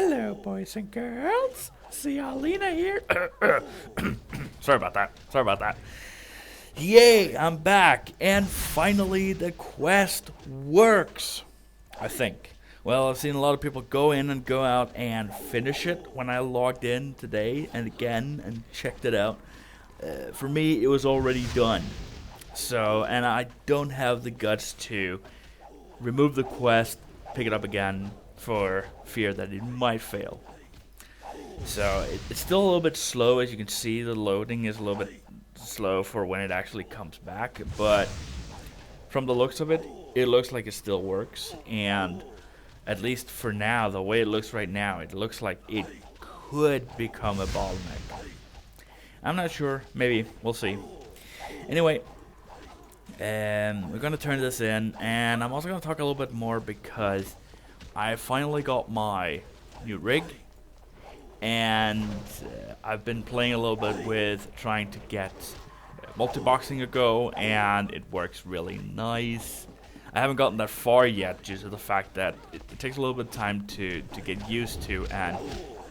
Hello, boys and girls. Ziyall here. Sorry about that. Yay, I'm back. And finally, the quest works. I think. Well, I've seen a lot of people go in and go out and finish it when I logged in today and again and checked it out. For me, it was already done. So, and I don't have the guts to remove the quest, pick it up again for fear that it might fail. So it's still a little bit slow, as you can see. The loading is a little bit slow for when it actually comes back, but from the looks of it, it looks like it still works. And at least for now, the way it looks right now, it looks like it could become a bottleneck. I'm not sure. Maybe. We'll see. Anyway, we're going to turn this in, and I'm also going to talk a little bit more because I finally got my new rig, and I've been playing a little bit with trying to get multi-boxing a go, and it works really nice. I haven't gotten that far yet due to the fact that it takes a little bit of time to get used to and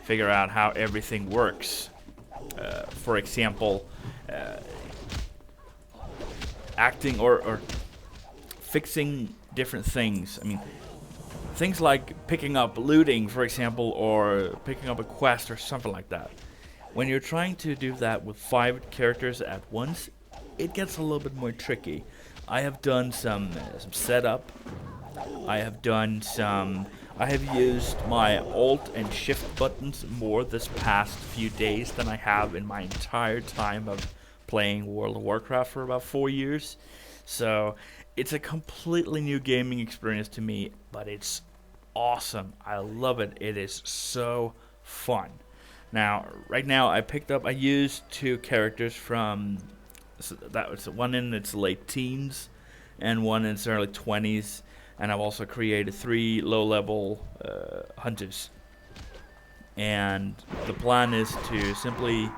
figure out how everything works. For example, acting or fixing different things. I mean, things like picking up looting, for example, or picking up a quest or something like that. When you're trying to do that with 5 characters at once, it gets a little bit more tricky. I have done some setup. I have used my Alt and Shift buttons more this past few days than I have in my entire time of playing World of Warcraft for about 4 years. So it's a completely new gaming experience to me, but it's awesome. I love it. It is so fun. Now, right now, I used 2 characters from, that was one in its late teens and one in its early 20s, and I've also created 3 low-level hunters. And the plan is to simply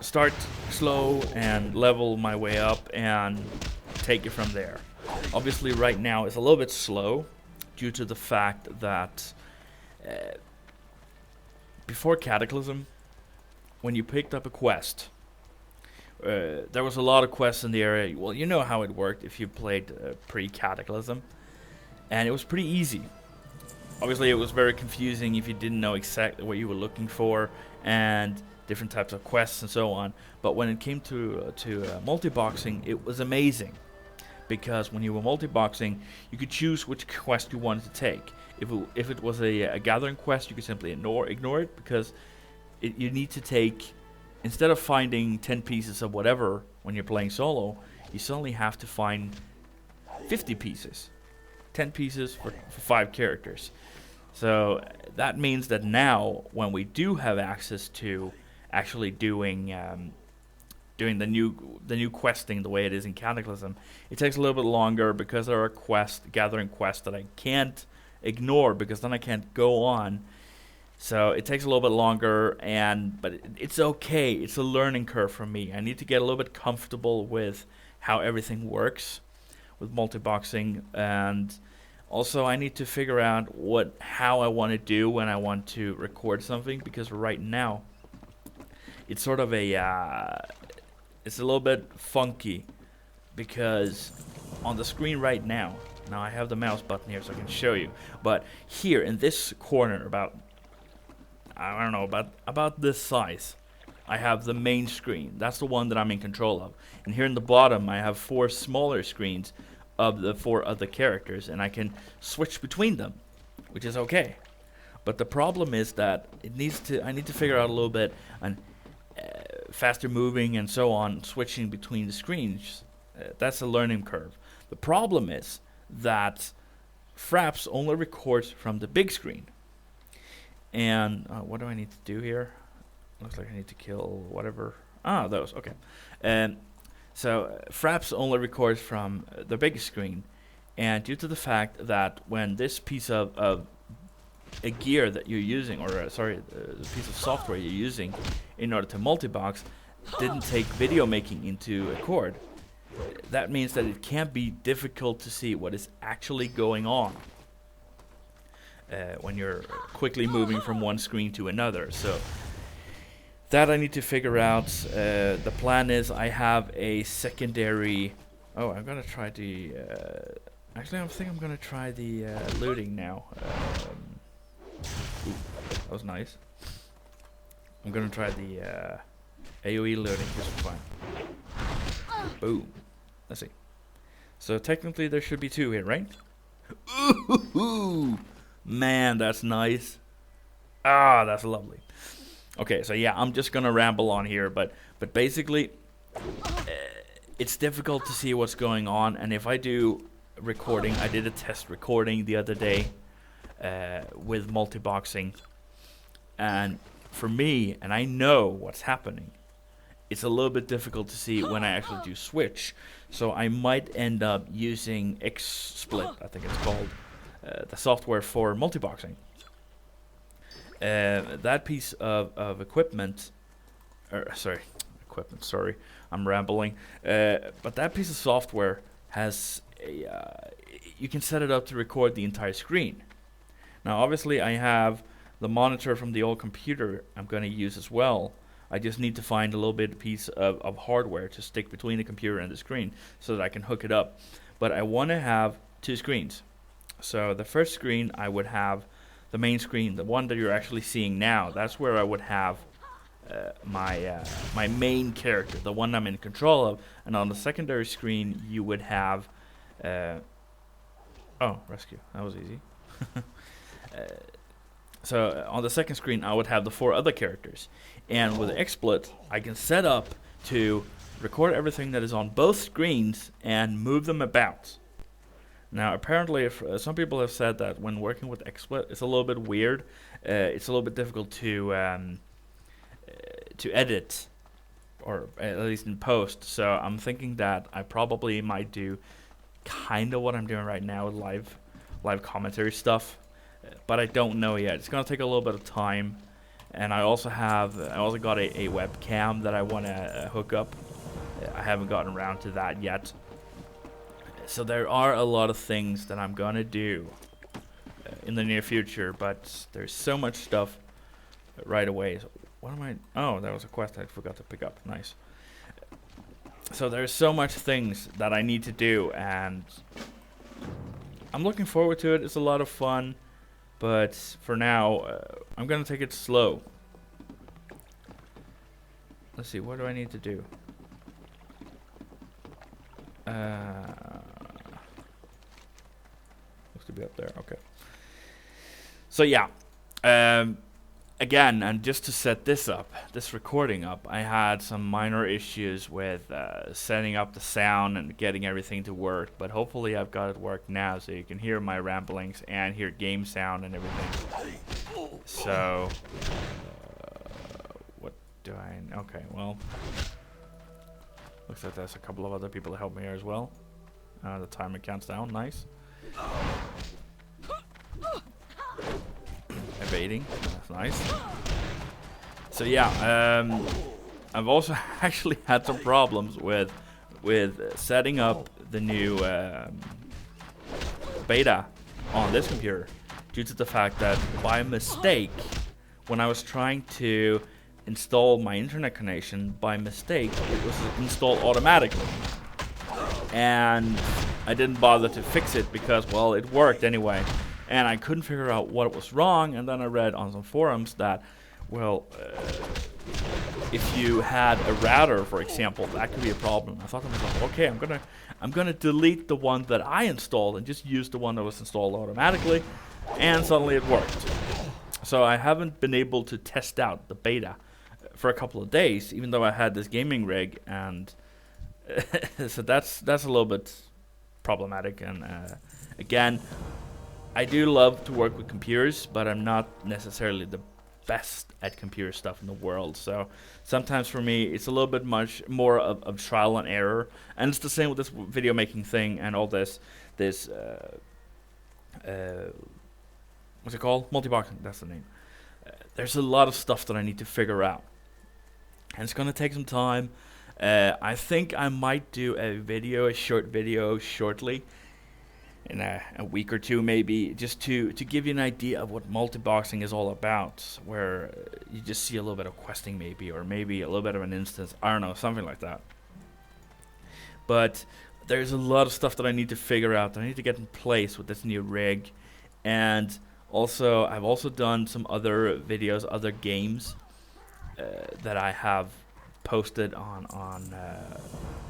start slow and level my way up and take it from there. Obviously right now it's a little bit slow due to the fact that before Cataclysm, when you picked up a quest, there was a lot of quests in the area. Well, you know how it worked if you played pre-Cataclysm, and it was pretty easy. Obviously it was very confusing if you didn't know exactly what you were looking for and different types of quests and so on. But when it came to multi-boxing, it was amazing. Because when you were multi-boxing, you could choose which quest you wanted to take. If it was a gathering quest, you could simply ignore it, because you need to take, instead of finding 10 pieces of whatever when you're playing solo, you suddenly have to find 50 pieces. 10 pieces for 5 characters. So that means that now, when we do have access to actually doing the new questing the way it is in Cataclysm, it takes a little bit longer because there are gathering quests that I can't ignore, because then I can't go on. So it takes a little bit longer, but it's okay. It's a learning curve for me. I need to get a little bit comfortable with how everything works with multi-boxing, and also I need to figure out how I want to do when I want to record something, because right now it's sort of it's a little bit funky, because on the screen right now I have the mouse button here so I can show you, but here in this corner, about this size, I have the main screen. That's the one that I'm in control of. And here in the bottom I have 4 smaller screens of the 4 other characters, and I can switch between them, which is okay. But the problem is that I need to figure out a little bit on faster moving and so on, switching between the screens. That's a learning curve. The problem is that Fraps only records from the big screen. And what do I need to do here? Looks like I need to kill whatever. Those. Okay. So Fraps only records from the big screen, and due to the fact that when this piece of a gear that you're using, or the piece of software you're using in order to multi-box, didn't take video making into accord, that means that it can be difficult to see what is actually going on. when you're quickly moving from one screen to another. So that I need to figure out. The plan is I have a secondary. Oh, I'm gonna try the. Actually, I think I'm gonna try the looting now. Ooh, that was nice. I'm gonna try the AoE looting just for fun. Boom. Let's see. So technically there should be 2 here, right? Ooh, man, that's nice. Ah, that's lovely. Okay, so yeah, I'm just gonna ramble on here, but basically, it's difficult to see what's going on, and if I do recording, I did a test recording the other day with multi-boxing, and for me, and I know what's happening, it's a little bit difficult to see when I actually do switch. So I might end up using XSplit, I think it's called, the software for multi-boxing. That piece of equipment, sorry, I'm rambling. But that piece of software has you can set it up to record the entire screen. Now obviously I have the monitor from the old computer I'm going to use as well. I just need to find a little bit piece of hardware to stick between the computer and the screen so that I can hook it up. But I want to have 2 screens. So the first screen I would have the main screen, the one that you're actually seeing now. That's where I would have my main character, the one I'm in control of. And on the secondary screen you would have oh, rescue. That was easy. So on the second screen I would have the 4 other characters. And with XSplit, I can set up to record everything that is on both screens and move them about. Now, apparently, if, some people have said that when working with XSplit, it's a little bit weird. It's a little bit difficult to edit, or at least in post. So I'm thinking that I probably might do kind of what I'm doing right now with live commentary stuff, but I don't know yet. It's gonna take a little bit of time. And I also got a webcam that I want to hook up. I haven't gotten around to that yet. So there are a lot of things that I'm gonna do in the near future, but there's so much stuff right away. So what am I? Oh, that was a quest I forgot to pick up. Nice. So there's so much things that I need to do, and I'm looking forward to it. It's a lot of fun. But for now, I'm going to take it slow. Let's see, what do I need to do? Looks to be up there, okay. So yeah, again, and just to set this recording up, I had some minor issues with setting up the sound and getting everything to work, but hopefully I've got it worked now so you can hear my ramblings and hear game sound and everything. So, what do I... Okay, well, looks like there's a couple of other people to help me here as well. The timer counts down, nice. Evading, that's nice. So yeah, I've also actually had some problems with setting up the new beta on this computer due to the fact that by mistake, when I was trying to install my internet connection, by mistake it was installed automatically, and I didn't bother to fix it because, well, it worked anyway. And I couldn't figure out what was wrong, and then I read on some forums that, well, if you had a router, for example, that could be a problem. I thought to myself, okay, I'm gonna delete the one that I installed and just use the one that was installed automatically, and suddenly it worked. So I haven't been able to test out the beta for a couple of days, even though I had this gaming rig, and so that's a little bit problematic. And again, I do love to work with computers, but I'm not necessarily the best at computer stuff in the world. So sometimes for me, it's a little bit much more of trial and error. And it's the same with this video making thing and all this what's it called? Multi-boxing, that's the name. There's a lot of stuff that I need to figure out. And it's going to take some time. I think I might do a short video shortly. in a week or two, maybe, just to give you an idea of what multi-boxing is all about, where you just see a little bit of questing maybe, or maybe a little bit of an instance, I don't know, something like that. But there's a lot of stuff that I need to figure out, that I need to get in place with this new rig. And also, I've also done some other videos, other games that I have posted on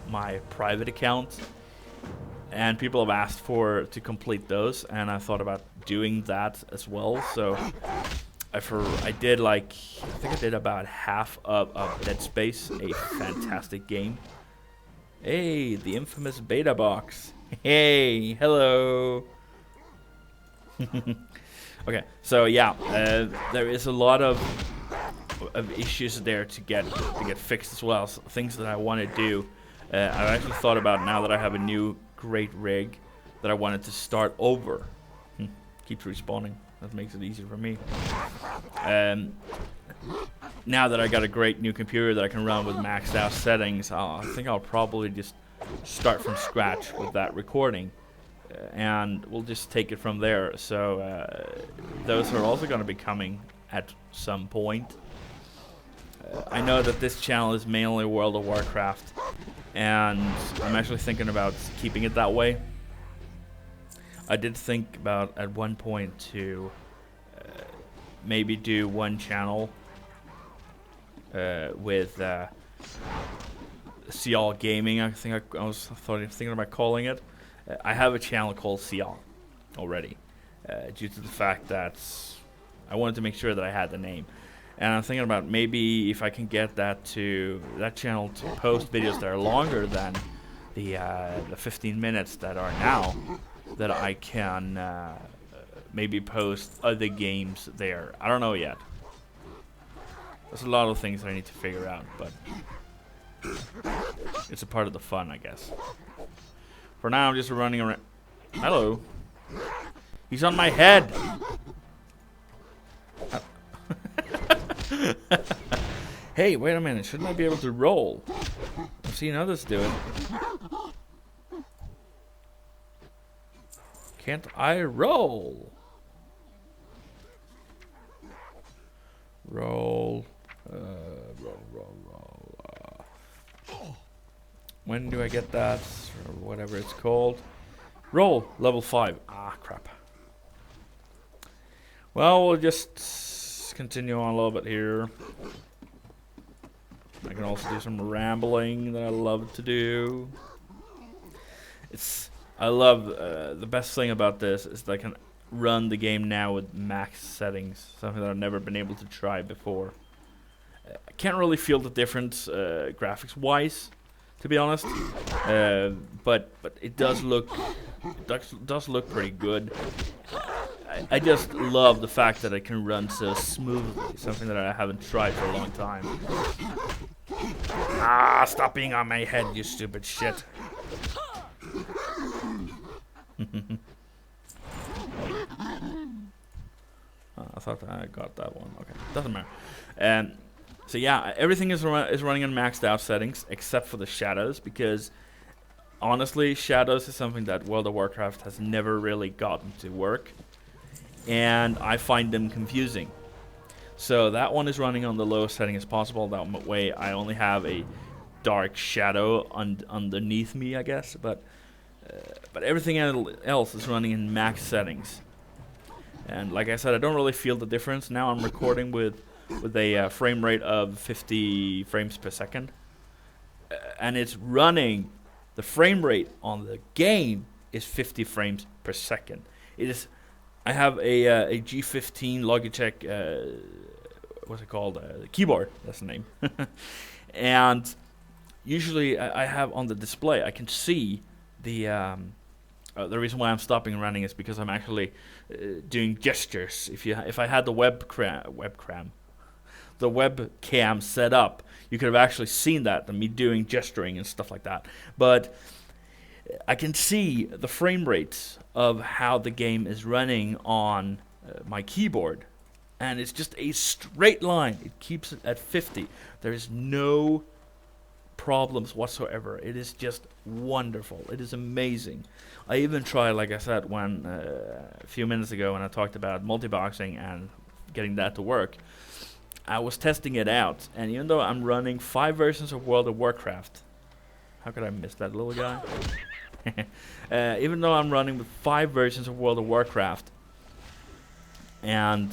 my private account, and people have asked to complete those, and I thought about doing that as well. So I think I did about half of Dead Space, a fantastic game. Hey, the infamous beta box. Hey, hello. Okay, so yeah, there is a lot of issues there to get fixed as well. So things that I want to do. I've actually thought about, now that I have a new great rig, that I wanted to start over. Keeps respawning. That makes it easier for me. Now that I got a great new computer that I can run with maxed out settings, I think I'll probably just start from scratch with that recording. And we'll just take it from there. So those are also going to be coming at some point. I know that this channel is mainly World of Warcraft, and I'm actually thinking about keeping it that way. I did think about at one point to maybe do one channel with Ziyall Gaming. I think I was thinking about calling it. I have a channel called Ziyall already, due to the fact that I wanted to make sure that I had the name. And I'm thinking about maybe if I can get that channel to post videos that are longer than the 15 minutes that are now, that I can maybe post other games there. I don't know yet. There's a lot of things that I need to figure out, but it's a part of the fun, I guess. For now, I'm just running around. Hello. He's on my head. Hey, wait a minute. Shouldn't I be able to roll? I've seen others do it. Can't I roll? Roll. When do I get that? Or whatever it's called. Roll. Level 5. Ah, crap. Well, we'll just continue on a little bit here. I can also do some rambling that I love to do. I love the best thing about this is that I can run the game now with max settings, something that I've never been able to try before. I can't really feel the difference graphics wise, to be honest, but it does look pretty good. I just love the fact that it can run so smoothly, something that I haven't tried for a long time. Ah, stop being on my head, you stupid shit. I thought I got that one. Okay, doesn't matter. So yeah, everything is running on maxed out settings except for the shadows, because honestly, shadows is something that World of Warcraft has never really gotten to work, and I find them confusing. So that one is running on the lowest setting as possible. That way I only have a dark shadow underneath me, I guess. But everything else is running in max settings. And like I said, I don't really feel the difference. Now I'm recording with a frame rate of 50 frames per second. And it's running, the frame rate on the game is 50 frames per second. It is. I have a G15 Logitech, what's it called? Keyboard, that's the name. And usually I have on the display, I can see the reason why I'm stopping running is because I'm actually doing gestures. If I had the webcam set up, you could have actually seen that, me doing gesturing and stuff like that. But I can see the frame rates of how the game is running on my keyboard, and it's just a straight line. It keeps it at 50. There is no problems whatsoever. It is just wonderful. It is amazing. I even tried, like I said, when a few minutes ago when I talked about multi-boxing and getting that to work. I was testing it out, and even though I'm running 5 versions of World of Warcraft, how could I miss that little guy? Even though I'm running with 5 versions of World of Warcraft, and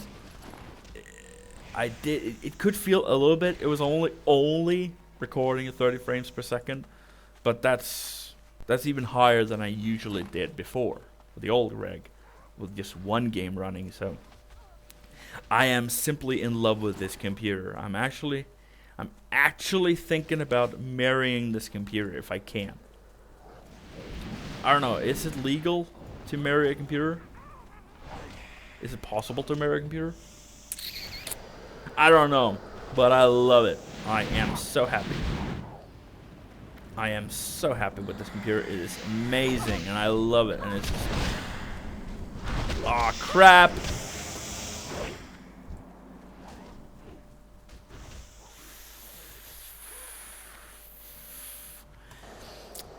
it could feel a little bit. It was only recording at 30 frames per second, but that's even higher than I usually did before with the old rig, with just one game running. So I am simply in love with this computer. I'm actually thinking about marrying this computer if I can. I don't know, is it legal to marry a computer? Is it possible to marry a computer? I don't know, but I love it. I am so happy. I am so happy with this computer. It is amazing, and I love it. And it's just... Aw, crap!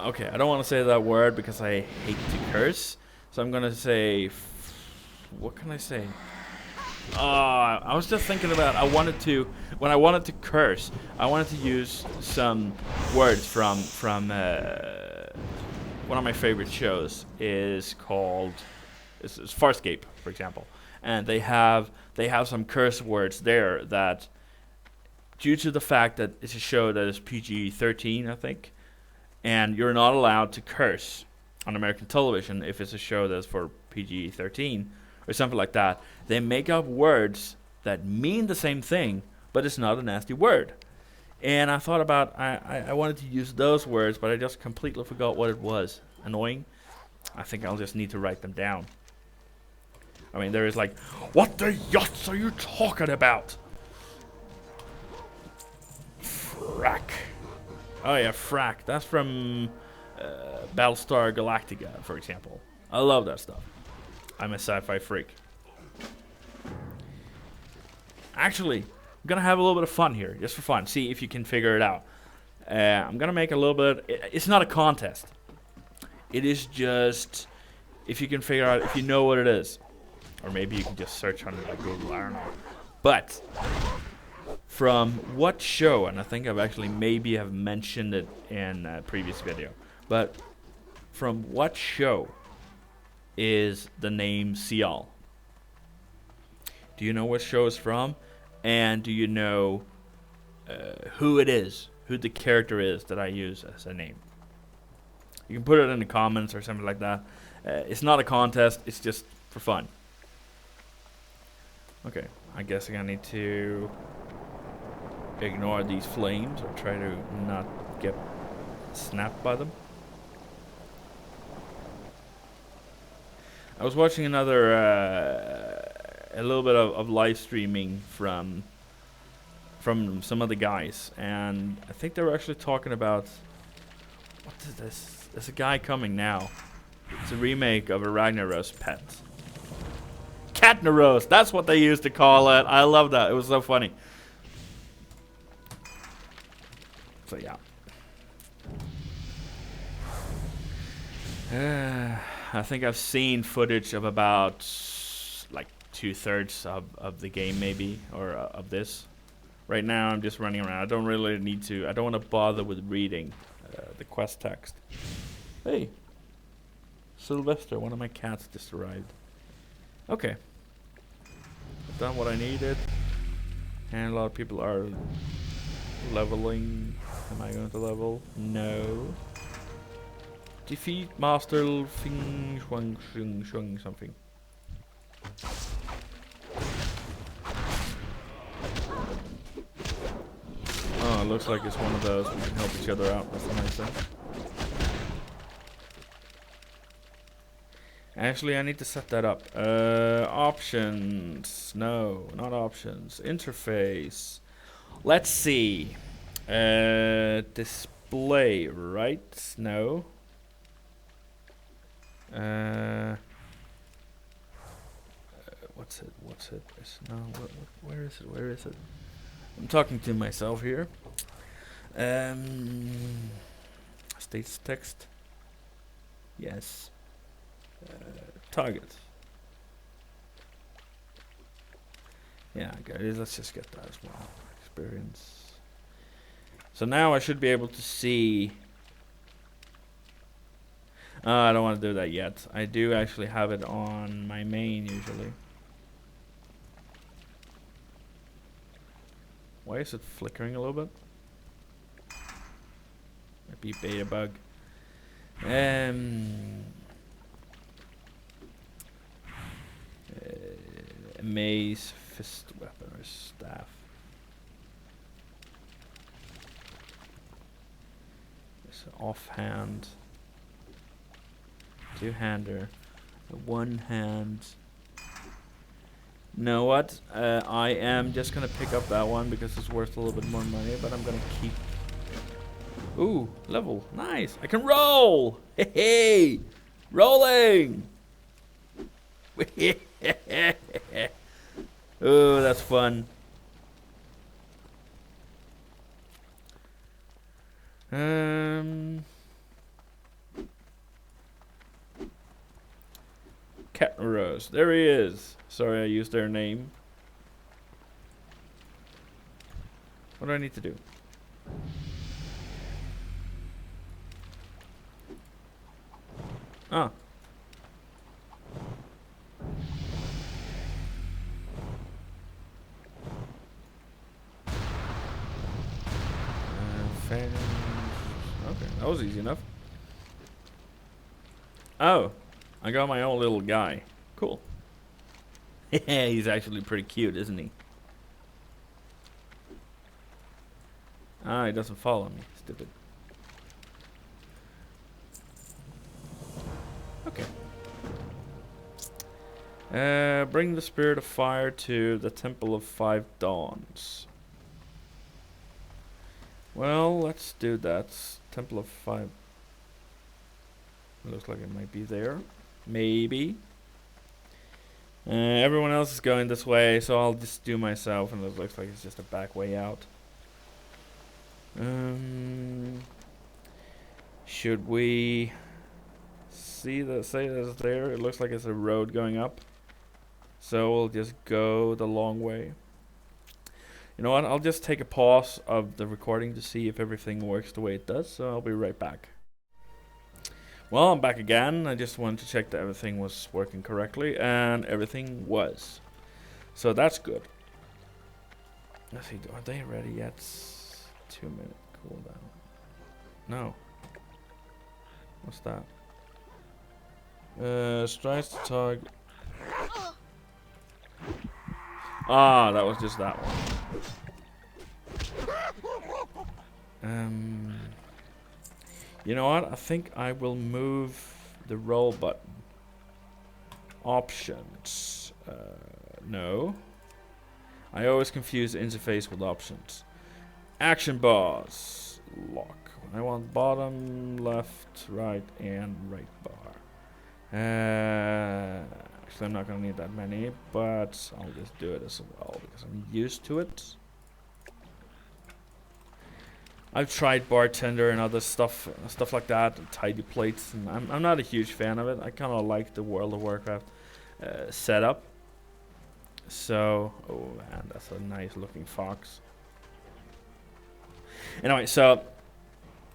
Okay, I don't want to say that word because I hate to curse. So I'm gonna say... What can I say? I was just thinking about, when I wanted to curse, I wanted to use some words from one of my favorite shows. Is Farscape, for example, and they have some curse words there that, due to the fact that it's a show that is PG-13, I think, and you're not allowed to curse on American television if it's a show that's for PG-13 or something like that. They make up words that mean the same thing, but it's not a nasty word. And I thought about, I wanted to use those words, but I just completely forgot what it was. Annoying. I think I'll just need to write them down. I mean, there is like, what the yachts are you talking about? Frack. Oh yeah, frack. That's from Battlestar Galactica, for example. I love that stuff. I'm a sci-fi freak. Actually, I'm gonna have a little bit of fun here, just for fun. See if you can figure it out. I'm gonna make a little bit. It's not a contest. It is just if you can figure out, if you know what it is, or maybe you can just search on it like Google. I don't know. But from what show? And I think I've actually maybe have mentioned it in a previous video. But from what show is the name Ziyall? Do you know what show it's from? And do you know who it is? Who the character is that I use as a name? You can put it in the comments or something like that. It's not a contest. It's just for fun. Okay, I guess I need to ignore these flames or try to not get snapped by them. I was watching another, a little bit of live streaming from some of the guys, and I think they were actually talking about, what is this? There's a guy coming now. It's a remake of a Ragnaros pet. Catnaros, that's what they used to call it. I love that. It was so funny. So yeah. I think I've seen footage of about like 2/3 of the game, maybe, or of this. Right now I'm just running around. I don't really need to. I don't want to bother with reading the quest text. Hey, Sylvester, one of my cats just arrived. Okay, I've done what I needed, and a lot of people are leveling. Am I going to level? No. Defeat Master Fing Shuang Shung Shung something. Oh, it looks like it's one of those. We can help each other out. That's a nice thing. Actually, I need to set that up. Options. No, not options. Interface. Let's see. Display, right? No. What's it? Where is it? I'm talking to myself here. States text. Yes. Target. Yeah, guys, let's just get that as well. Experience. So now I should be able to see. I don't want to do that yet. I do actually have it on my main usually. Why is it flickering a little bit? Might be beta bug. Maze, fist weapon, or staff. It's an offhand, two-hander, one hand. Know what? I am just gonna pick up that one because it's worth a little bit more money, but I'm gonna keep. Ooh, level, nice! I can roll. Hey, hey, rolling. Oh, that's fun. Cat Rose. There he is. Sorry I used their name. What do I need to do? Ah. Fans. Okay, that was easy enough. Oh, I got my own little guy. Cool. He's actually pretty cute, isn't he? Ah, he doesn't follow me. Stupid. Okay. Bring the spirit of fire to the Temple of Five Dawns. Well, let's do that. Temple of Five. Looks like it might be there. Maybe. Everyone else is going this way, so I'll just do myself, and it looks like it's just a back way out. Should we say that it's there? It looks like it's a road going up. So we'll just go the long way. You know what? I'll just take a pause of the recording to see if everything works the way it does, so I'll be right back. Well, I'm back again. I just wanted to check that everything was working correctly, and everything was. So that's good. Let's see, are they ready yet? 2-minute cooldown. No. What's that? Strikes the target. Ah, that was just that one. You know what? I think I will move the roll button. Options. No. I always confuse interface with options. Action bars. Lock. I want bottom, left, right, and right bar. Actually, I'm not going to need that many, but I'll just do it as well because I'm used to it. I've tried bartender and other stuff like that, tidy plates, and I'm not a huge fan of it. I kind of like the World of Warcraft setup. So, oh man, that's a nice looking fox. Anyway, so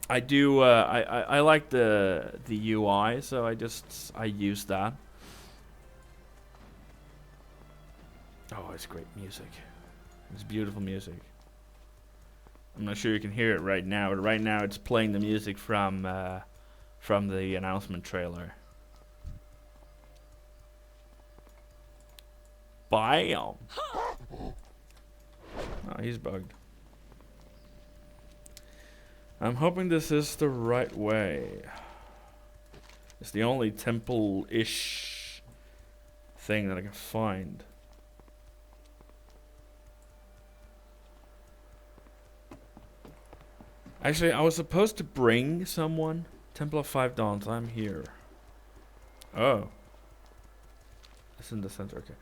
I do I like the UI, so I use that. Oh, it's great music. It's beautiful music. I'm not sure you can hear it right now, but right now it's playing the music from the announcement trailer. Bam! Oh, he's bugged. I'm hoping this is the right way. It's the only temple-ish thing that I can find. Actually, I was supposed to bring someone. Temple of Five Dawns, I'm here. Oh. It's in the center, okay.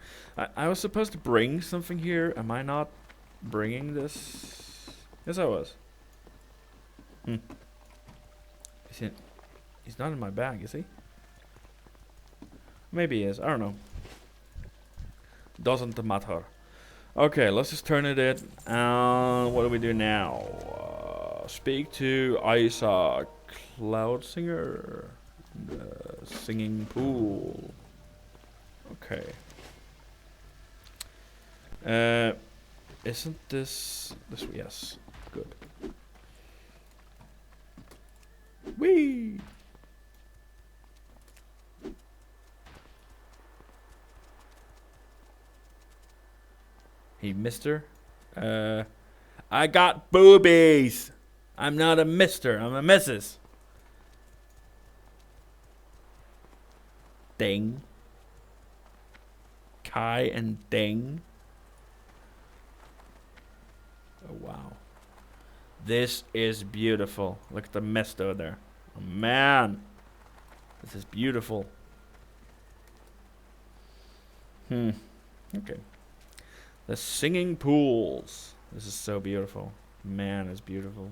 I was supposed to bring something here. Am I not bringing this? Yes, I was. Is he? He's not in my bag, is he? Maybe he is. I don't know. Doesn't matter. Okay, let's just turn it in. What do we do now? Speak to Isa Cloud Singer. The singing pool. Okay. Isn't this... Yes. Good. Whee! Hey, mister. I got boobies! I'm not a mister, I'm a missus. Ding. Kai and Ding. Oh, wow. This is beautiful. Look at the mist over there. Oh, man. This is beautiful. Okay. The singing pools. This is so beautiful. Man, it's beautiful.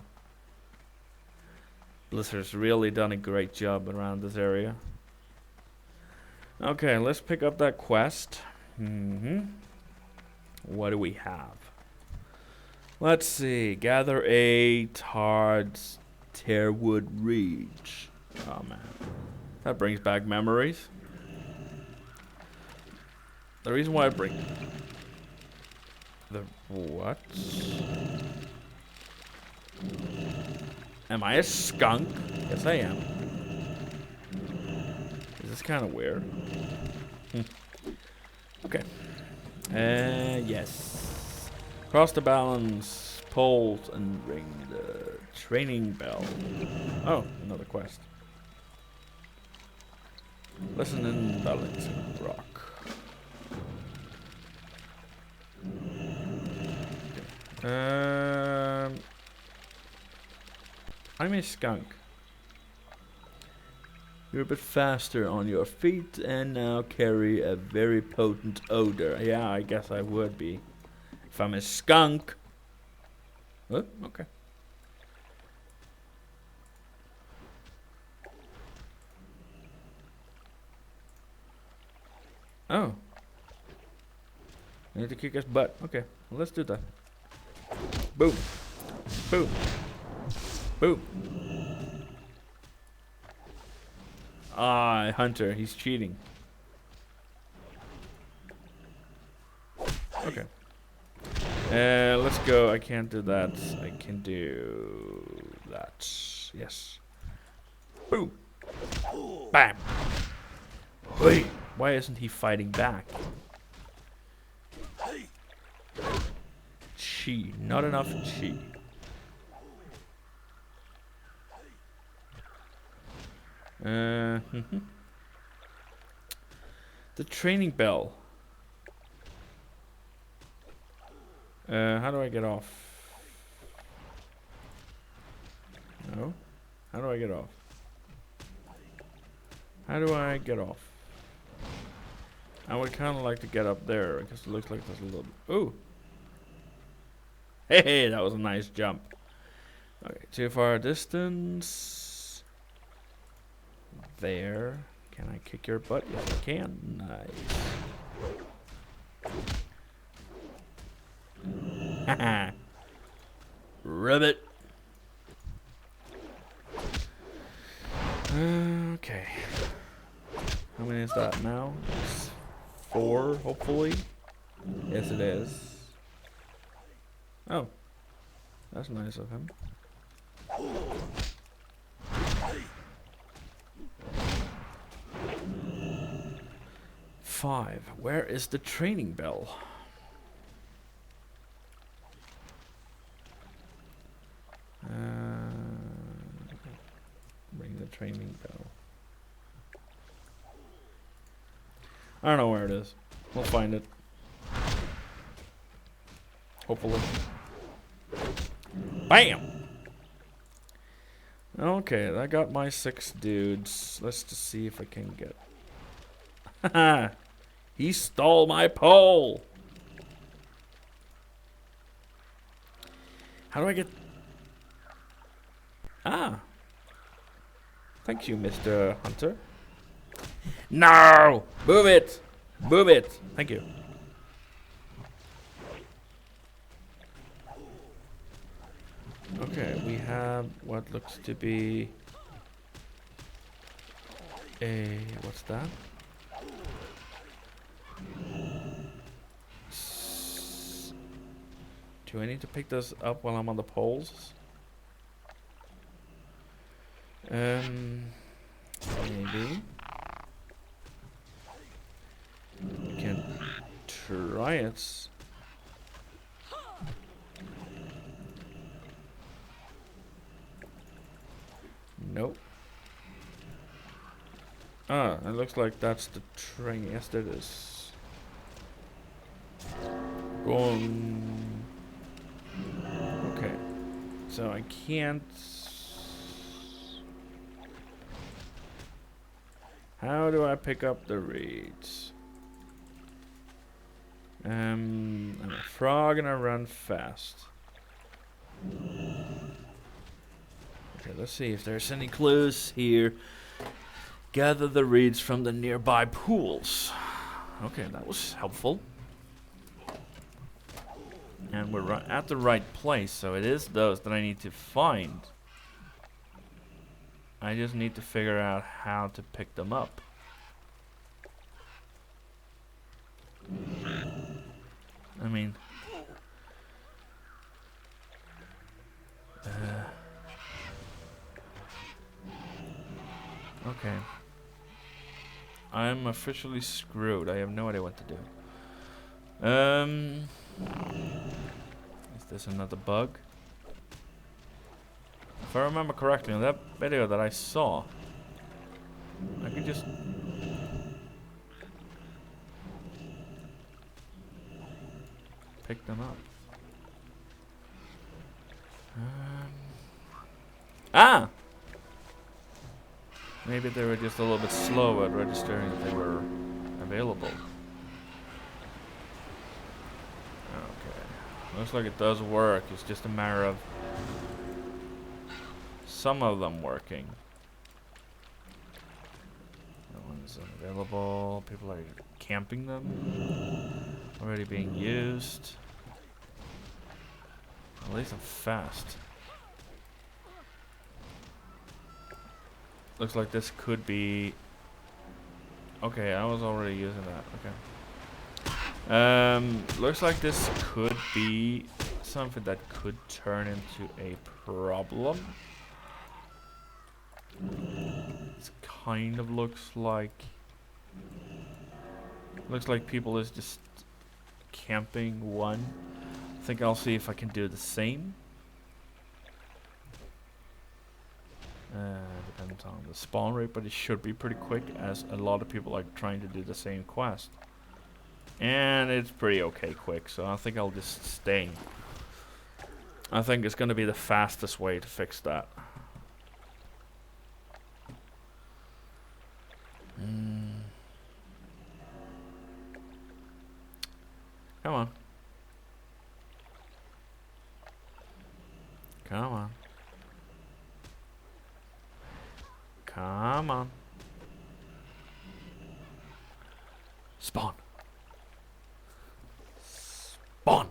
Blizzard's really done a great job around this area. Okay, let's pick up that quest. What do we have? Let's see. Gather 8 hards, Tearwood Reach. Oh man, that brings back memories. The reason why I bring the what? Am I a skunk? Yes, I am. This is kind of weird. Okay. Yes. Cross the balance, poles, and ring the training bell. Oh, another quest. Listen in Balancing Rock. Okay. I'm a skunk. You're a bit faster on your feet and now carry a very potent odor. Yeah, I guess I would be. If I'm a skunk. Oh, okay. Oh. I need to kick his butt. Okay, well, let's do that. Boom. Boom. Boom. Ah, Hunter, he's cheating. Okay. Let's go. I can't do that. I can do that. Yes. Boom. Bam. Wait. Why isn't he fighting back? Chi. Not enough chi. The training bell. How do I get off? No? How do I get off? How do I get off? I would kind of like to get up there because it looks like there's a little... Ooh! Hey, that was a nice jump. Okay, too far distance. There. Can I kick your butt? Yes, I can. Nice. Haha. Ribbit. Okay. How many is that now? It's 4, hopefully. Yes, it is. Oh. That's nice of him. 5. Where is the training bell? Ring the training bell. I don't know where it is. We'll find it. Hopefully. Bam! Okay, I got my 6 dudes. Let's just see if I can get... Haha! He stole my pole! How do I get... Ah. Thank you, Mr. Hunter. No! Move it! Move it! Thank you. Okay, we have what looks to be a... what's that? Do I need to pick this up while I'm on the poles? Maybe. We can try it. Nope. Ah, it looks like that's the train. Yes, that is. Going. Okay. So I can't. How do I pick up the reeds? I'm a frog and I run fast. Okay, let's see if there's any clues here. Gather the reeds from the nearby pools. Okay, that was helpful. And we're at the right place, so it is those that I need to find. I just need to figure out how to pick them up. I mean... okay. I'm officially screwed. I have no idea what to do. Is this another bug? If I remember correctly, in that video that I saw, I could just... pick them up. Ah! Maybe they were just a little bit slow at registering that they were available. Okay. Looks like it does work. It's just a matter of some of them working. That one's unavailable. People are camping them. Already being used. At least I'm fast. Looks like this could be... okay, I was already using that. Okay. Looks like this could be something that could turn into a problem. It kind of looks like... looks like people is just camping one. I think I'll see if I can do the same. Depends on the spawn rate, but it should be pretty quick as a lot of people are trying to do the same quest. And it's pretty okay quick, so I think I'll just stay. I think it's going to be the fastest way to fix that. Come on. Come on. Come on. Spawn. Spawn.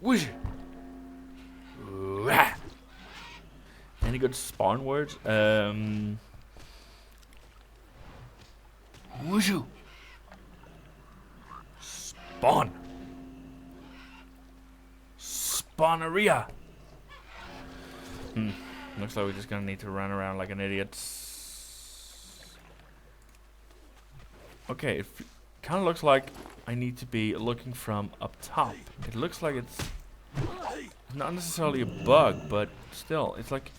Whoosh. Any good spawn words? Whooshu. Spawn. Spawneria. Looks like we're just gonna need to run around like an idiot. Okay, it kind of looks like I need to be looking from up top. It looks like it's not necessarily a bug, but still, it's like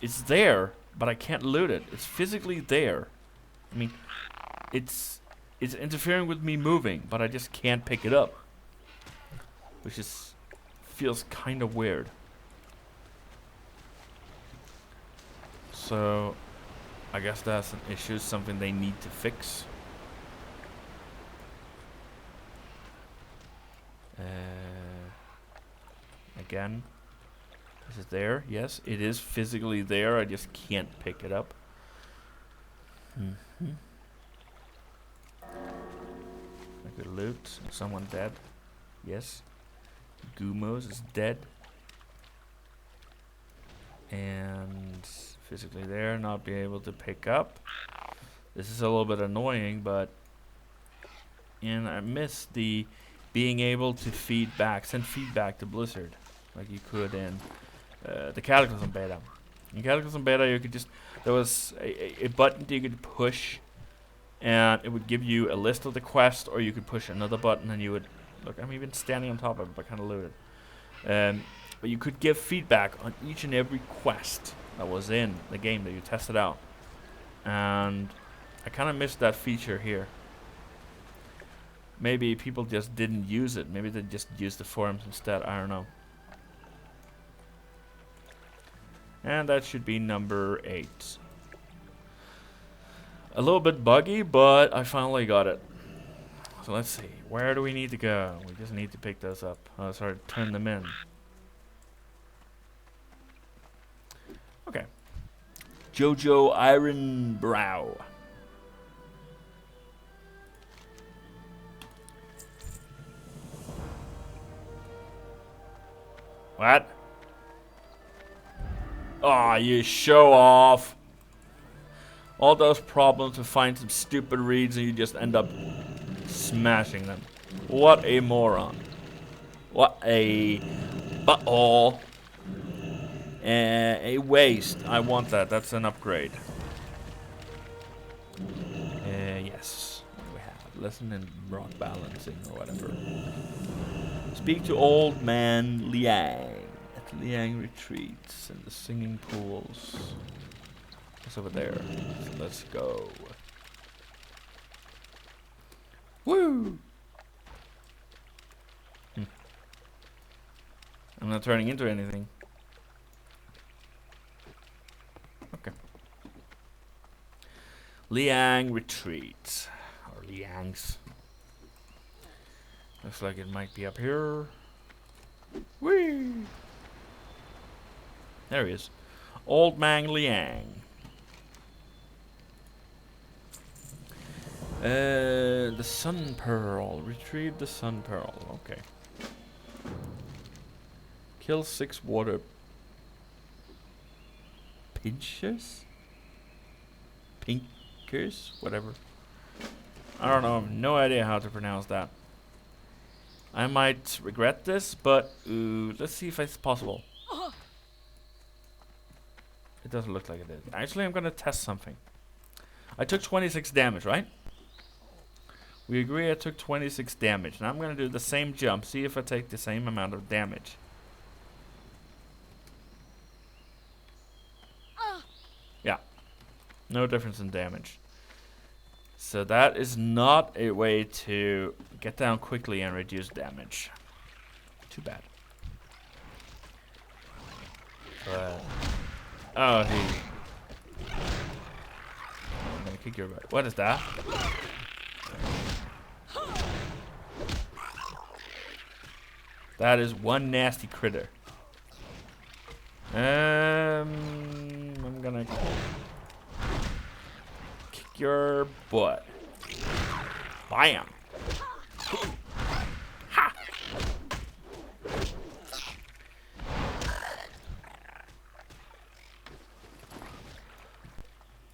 it's there, but I can't loot it. It's physically there. I mean, it's interfering with me moving, but I just can't pick it up, which is feels kind of weird. So I guess that's an issue, something they need to fix. Again, is it there? Yes, it is physically there. I just can't pick it up. Mm-hmm. I could loot. Someone dead? Yes. Gumos is dead. And physically there, not be able to pick up. This is a little bit annoying, but and I miss the being able to send feedback to Blizzard like you could in the Cataclysm Beta. In Cataclysm Beta, you could just there was a button that you could push, and it would give you a list of the quest, or you could push another button and you would look. I'm even standing on top of it, but kind of looted. But you could give feedback on each and every quest that was in the game that you tested out, and I kind of missed that feature here. Maybe people just didn't use it. Maybe they just used the forums instead. I don't know. And that should be number 8. A little bit buggy, but I finally got it. So let's see. Where do we need to go? We just need to pick those up. Oh, sorry, turn them in. Okay. Jojo Iron Brow. What? Aw, you show off. All those problems to find some stupid reads and you just end up smashing them. What a moron. What a butthole. A waste. I want that. That's an upgrade. Yes. What do we have? Lesson in rock balancing or whatever. Speak to old man Liang at Liang Retreats and the singing pools. What's over there? So let's go. Woo! I'm not turning into anything. Okay. Liang Retreats. Or Liang's. Looks like it might be up here. Whee! There he is. Old Man Liang. The Sun Pearl. Retrieve the Sun Pearl. Okay. Kill 6 water pinchers? Pinkers? Whatever. I don't know. No idea how to pronounce that. I might regret this, but let's see if it's possible. It doesn't look like it is. Actually, I'm going to test something. I took 26 damage, right? We agree I took 26 damage. Now I'm going to do the same jump. See if I take the same amount of damage. Yeah. No difference in damage. So that is not a way to get down quickly and reduce damage. Too bad. Oh, he... I'm gonna kick your butt. What is that? That is one nasty critter. I'm gonna kick your butt. Bam! Ha!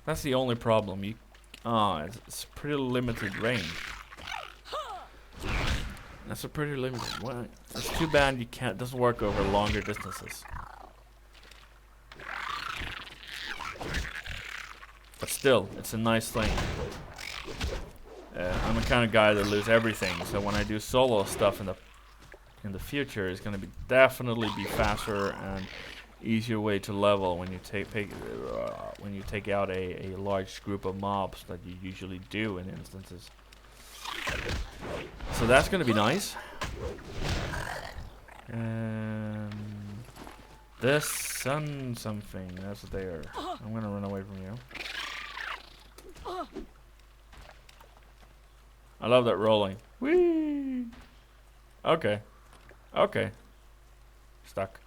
That's the only problem. It's pretty limited range. That's a pretty limited one. It's too bad you can't. Doesn't work over longer distances. But still, it's a nice thing. I'm the kind of guy that loses everything, so when I do solo stuff in the future, it's gonna definitely be faster and easier way to level when you take out a large group of mobs that you usually do in instances. So that's gonna be nice. The sun something that's there. I'm gonna run away from you. I love that rolling. Whee! Okay, Okay. Stuck.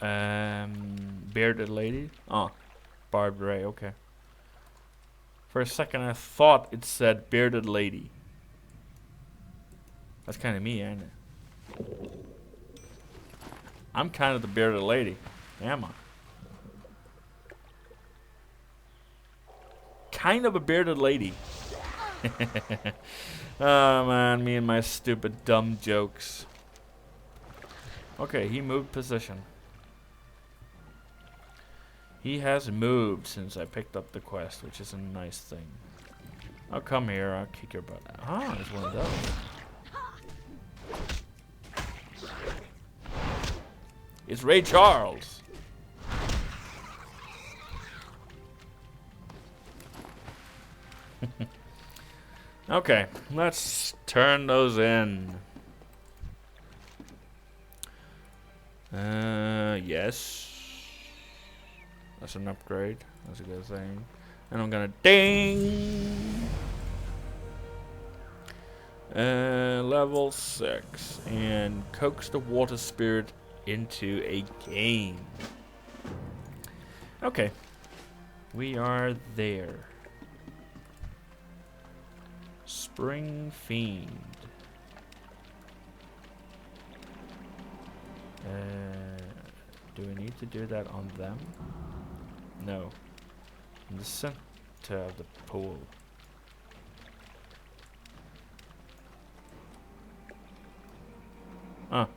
Bearded lady. Oh, Barbed Ray. Okay. For a second, I thought it said bearded lady. That's kind of me, ain't it? I'm kind of the bearded lady. Am I? Kind of a bearded lady. Oh man, me and my stupid dumb jokes. Okay, he moved position. He has moved since I picked up the quest, which is a nice thing. I'll come here, I'll kick your butt. Ah, there's one of those. It's Ray Charles. Okay, let's turn those in. Yes. That's an upgrade. That's a good thing. And I'm gonna ding. Level 6. And coax the water spirit into a game. Okay. We are there. Spring Fiend. Do we need to do that on them? No. In the center of the pool. Ah.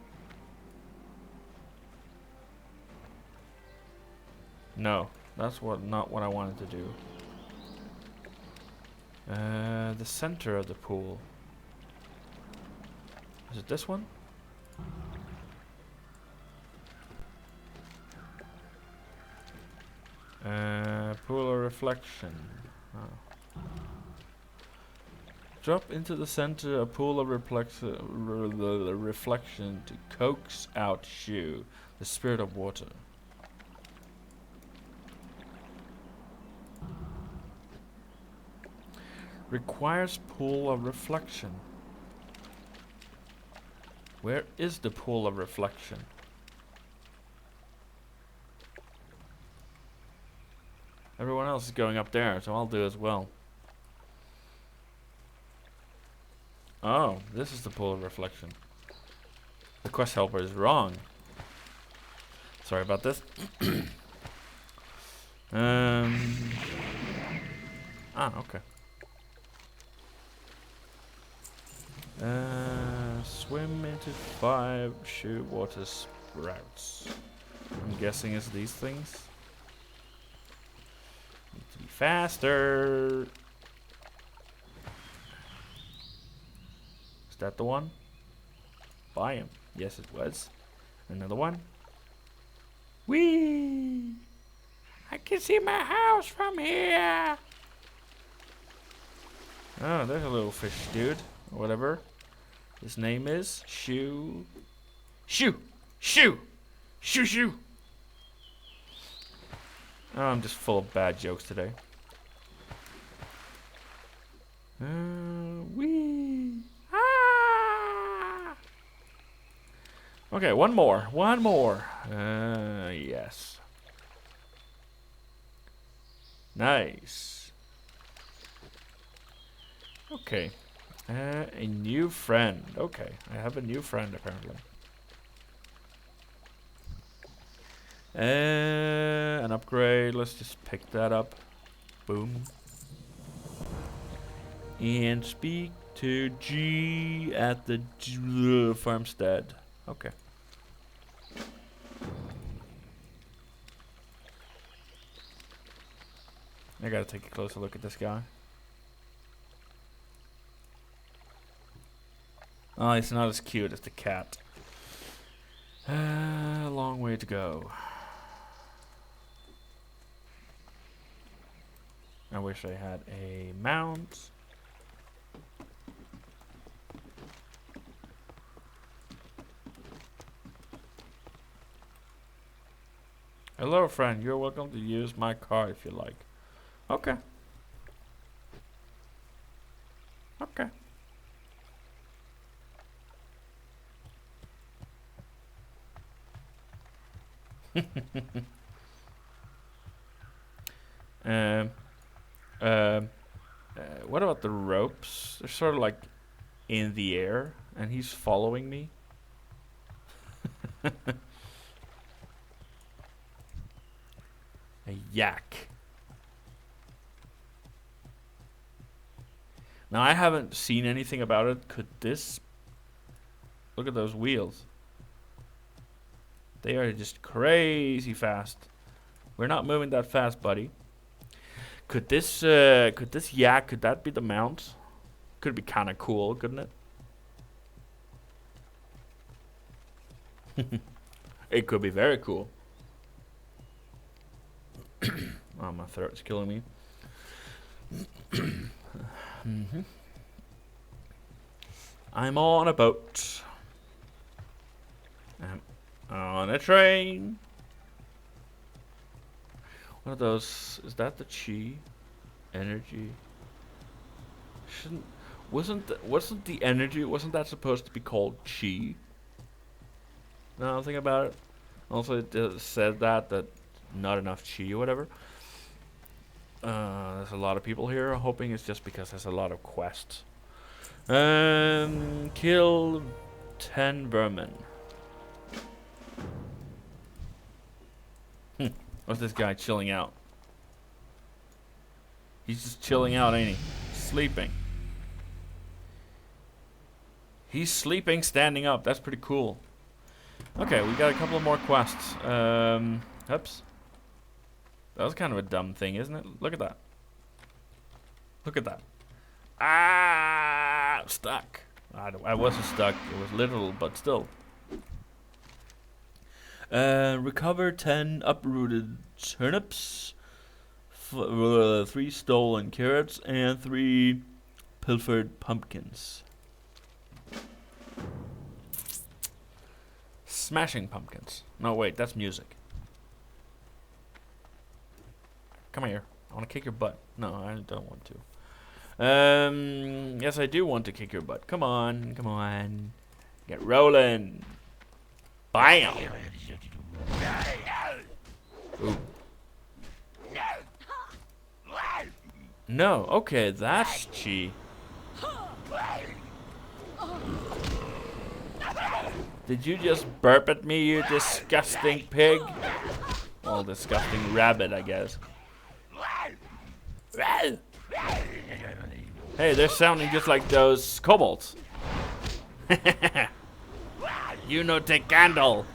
No, that's not what I wanted to do. The center of the pool. Is it this one? Pool of reflection. Oh. Drop into the center a pool of reflection to coax out Shu, the spirit of water. Requires pool of reflection. Where is the pool of reflection? Everyone else is going up there, so I'll do as well. Oh, this is the pool of reflection. The quest helper is wrong. Sorry about this. Okay. Swim into 5 Shu water sprouts. I'm guessing it's these things. Need to be faster. Is that the one? Buy him. Yes, it was. Another one. Whee! I can see my house from here. Oh, there's a little fish dude. Or whatever. His name is Shu. Shu! Shu! Shu Shu! Oh, I'm just full of bad jokes today. Wee! Ah! Okay, one more. One more. Yes. Nice. Okay. A new friend. Okay, I have a new friend apparently. An upgrade. Let's just pick that up. Boom. And speak to G at the farmstead. Okay. I gotta take a closer look at this guy. Oh, he's not as cute as the cat. Long way to go. I wish I had a mount. Hello, friend. You're welcome to use my car if you like. Okay. Okay. Um, what about the ropes? They're sort of like in the air, and he's following me. A yak. Now I haven't seen anything about it. Could this... Look at those wheels. They are just crazy fast. We're not moving that fast, buddy. Could this yak, could that be the mount? Could be kind of cool, couldn't it? It could be very cool. Oh, my throat's killing me. I'm on a boat. I'm on a train. What are those? Is that the chi? Energy? Wasn't the energy, wasn't that supposed to be called chi? No, I'm thinking about it. Also, it said that not enough chi or whatever. There's a lot of people here. Hoping it's just because there's a lot of quests. Kill 10 vermin. What's this guy chilling out? He's just chilling out, ain't he? Sleeping. He's sleeping, standing up. That's pretty cool. Okay, we got a couple of more quests. Oops. That was kind of a dumb thing, isn't it? Look at that. Look at that. Ah, stuck. I wasn't stuck. It was literal, but still. Recover 10 uprooted turnips, 3 stolen carrots, and 3 pilfered pumpkins. Smashing pumpkins. No, wait, that's music. Come here. I want to kick your butt. No, I don't want to. Yes, I do want to kick your butt. Come on, come on. Get rolling. Bam! Ooh. No, okay, that's chi. Did you just burp at me, you disgusting pig? Well, disgusting rabbit, I guess. Hey, they're sounding just like those kobolds. You no take candle.